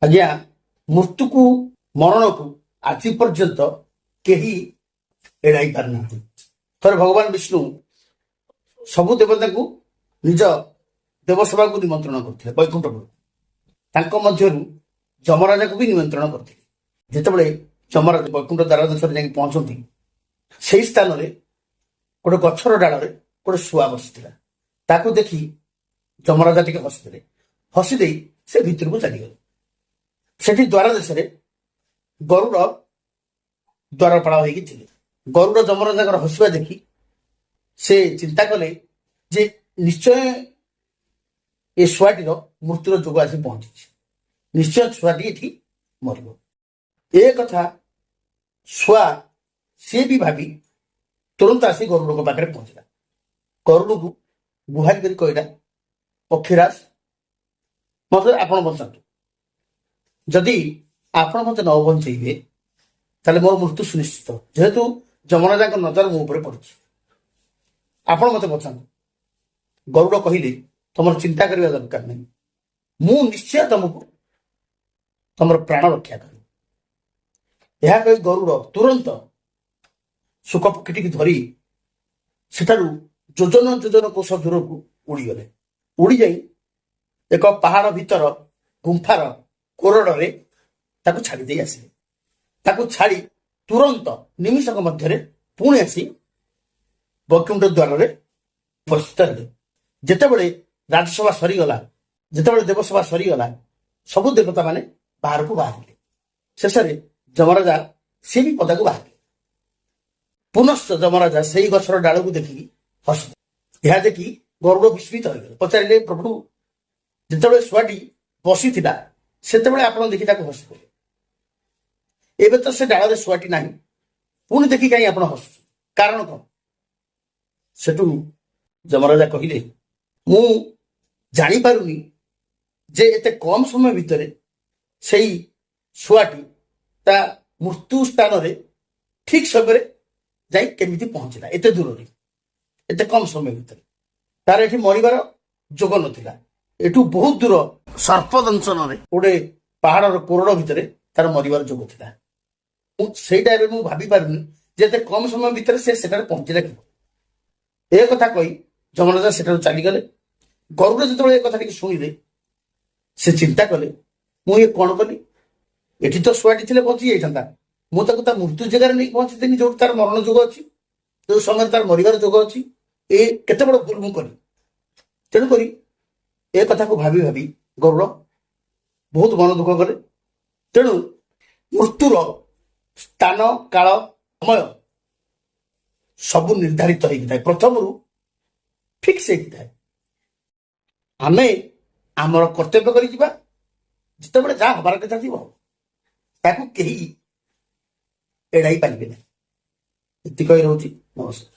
ଆଜ୍ଞା ମୃତ୍ୟୁକୁ ମରଣକୁ ଆଜି ପର୍ଯ୍ୟନ୍ତ କେହି ଏଡ଼ାଇ ପାରିନାହାନ୍ତି। ଥରେ ଭଗବାନ ବିଷ୍ଣୁ ସବୁ ଦେବତାଙ୍କୁ ନିଜ ଦେବସଭାକୁ ନିମନ୍ତ୍ରଣ କରିଥିଲେ ବୈକୁଣ୍ଠକୁ। ତାଙ୍କ ମଧ୍ୟରୁ ଯମରାଜାକୁ ବି ନିମନ୍ତ୍ରଣ କରିଥିଲେ। ଯେତେବେଳେ ଯମରାଜ ବୈକୁଣ୍ଠ ଦ୍ୱାର ଦେଶରେ ଯାଇକି ପହଞ୍ଚନ୍ତି, ସେଇ ସ୍ଥାନରେ ଗୋଟେ ଗଛର ଡାଳରେ ଗୋଟେ ଶୁଆ ବସିଥିଲା। ତାକୁ ଦେଖି ଯମରାଜା ଟିକେ ହସିଦେଲେ। ହସି ଦେଇ ସେ ଭିତରକୁ ଚାଲିଗଲେ। ସେଠି ଦ୍ୱାର ଦେଶରେ ଗରୁଡ଼ ଦ୍ୱାରପାଳ ହେଇକି ଥିଲେ। ଗରୁଡ଼ ଯମରାଜାଙ୍କର ହସିବା ଦେଖି ସେ ଚିନ୍ତା କଲେ ଯେ ନିଶ୍ଚୟ ଏ ଶୁଆଟିର ମୃତ୍ୟୁର ଯୋଗ ଆସି ପହଞ୍ଚିଛି, ନିଶ୍ଚୟ ଛୁଆଟି ଏଠି ମରିବ। ଏ କଥା ଶୁଆ ସିଏ ବି ଭାବି ତୁରନ୍ତ ଆସି ଗରୁଡ଼ଙ୍କ ପାଖରେ ପହଞ୍ଚିଲା। ଗରୁଡ଼କୁ ଗୁହାରି କରି କହିଲା, ପକ୍ଷୀରାଜ ମତେ ଆପଣ ବଞ୍ଚାନ୍ତୁ। ଯଦି ଆପଣ ମତେ ନ ବଞ୍ଚେଇବେ ତାହେଲେ ମୋର ମୃତ୍ୟୁ ସୁନିଶ୍ଚିତ। ଯେହେତୁ ଯମରାଜାଙ୍କ ନଜର ମୋ ଉପରେ ପଡିଛି, ଆପଣ ମତେ ବଞ୍ଚାନ୍ତୁ। ଗରୁଡ଼ କହିଲେ, ତମର ଚିନ୍ତା କରିବା ଦରକାର ନାହିଁ, ମୁଁ ନିଶ୍ଚୟ ତମକୁ ତମର ପ୍ରାଣ ରକ୍ଷା କରିବି। ଏହା କହି ଗରୁଡ଼ ତୁରନ୍ତ ଶୁକ ପକ୍ଷୀଟିକୁ ଧରି ସେଠାରୁ ଯୋଜନ ଯୋଜନ କୋଷ ଦୂରକୁ ଉଡ଼ିଗଲେ। ଉଡ଼ିଯାଇ ଏକ ପାହାଡ଼ ଭିତର ଗୁମ୍ଫାର କୋରଡ଼ରେ ତାକୁ ଛାଡ଼ି ଦେଇ ଆସିଲେ। ତାକୁ ଛାଡ଼ି ତୁରନ୍ତ ନିମିଷକ ମଧ୍ୟରେ ପୁଣି ଆସି ବୈକୁଣ୍ଠ ଦ୍ୱାରରେ ଉପସ୍ଥିତ ହେଲେ। ଯେତେବେଳେ ରାଜସଭା ସରିଗଲା, ଯେତେବେଳେ ଦେବସଭା ସରିଗଲା, ସବୁ ଦେବତା ମାନେ ବାହାରକୁ ବାହାରିଲେ। ଶେଷରେ ଯମରାଜା ସିଏ ବି ପଦାକୁ ବାହାରିଲେ। ପୁନଶ୍ଚ ଯମରାଜା ସେଇ ଗଛର ଡାଳକୁ ଦେଖିକି ହସିଲେ। ଏହା ଦେଖି ଗରୁଡ଼ ବିସ୍ମିତ ହୋଇଗଲେ। ପଚାରିଲେ, ପ୍ରଭୁ ଯେତେବେଳେ ଶୁଆଟି ବସିଥିଲା ସେତେବେଳେ ଆପଣ ଦେଖି ତାକୁ ହସିଥିଲେ, ଏବେ ତ ସେ ଡାଳରେ ଶୁଆଟି ନାହିଁ, ପୁଣି ଦେଖି କାହିଁ ଆପଣ ହସୁଛନ୍ତି, କାରଣ କଣ? ସେଠୁ ଯମରାଜା କହିଲେ, ମୁଁ ଜାଣିପାରୁନି ଯେ ଏତେ କମ ସମୟ ଭିତରେ ସେଇ ଶୁଆଟି ତା ମୃତ୍ୟୁ ସ୍ଥାନରେ ଠିକ ସମୟରେ ଯାଇ କେମିତି ପହଞ୍ଚିଲା। ଏତେ ଦୂରରେ, ଏତେ କମ ସମୟ ଭିତରେ ତାର ଏଠି ମରିବାର ଯୋଗ ନଥିଲା। ଏଠୁ ବହୁତ ଦୂର ସର୍ପ ଦଂଶନରେ ଗୋଟେ ପାହାଡର କୋରଡ଼ ଭିତରେ ତାର ମରିବାର ଯୋଗ ଥିଲା। ସେଇଟା ଏବେ ମୁଁ ଭାବି ପାରୁନି ଯେ ଏତେ କମ ସମୟ ଭିତରେ ସେ ସେଠାରେ ପହଞ୍ଚିଲା କି। ଏ କଥା କହି ଯମରାଜା ସେଠାରୁ ଚାଲିଗଲେ। ଗରୁଡ଼ ଯେତେବେଳେ ଏ କଥା ଟିକେ ଶୁଣିଲେ, ସେ ଚିନ୍ତା କଲେ, ମୁଁ ଏ କଣ କଲି? ଏଠି ତ ଶୁଆଟି ଥିଲେ ବଞ୍ଚି ଯାଇଥାନ୍ତା, ମୁଁ ତାକୁ ତା ମୃତ୍ୟୁ ଜାଗାରେ ନେଇକି ପହଞ୍ଚିଦେନି ଯୋଉଠି ତାର ମରଣ ଯୋଗ ଅଛି, ଯୋଉ ସମୟରେ ତାର ମରିବାର ଯୋଗ ଅଛି। ଏ କେତେ ବଡ ଭୁଲ ମୁଁ କଲି। ତେଣୁକରି ଏ କଥାକୁ ଭାବି ଭାବି ଗରୁଡ଼ ବହୁତ ମନ ଦୁଃଖ କଲେ। ତେଣୁ ମୃତ୍ୟୁର ସ୍ଥାନ, କାଳ, ସମୟ ସବୁ ନିର୍ଦ୍ଧାରିତ ହେଇକି ଥାଏ, ପ୍ରଥମରୁ ଫିକ୍ସ ହେଇକି ଥାଏ। ଆମେ ଆମର କର୍ତ୍ତବ୍ୟ କରି ଯିବା, ଯେତେବେଳେ ଯାହା ହବାର କଥା ଥିବ ତାକୁ କେହି ଏଡ଼ାଇ ପାରିବେ ନାହିଁ। ଏତିକି କହି ରହୁଛି। ନମସ୍କାର।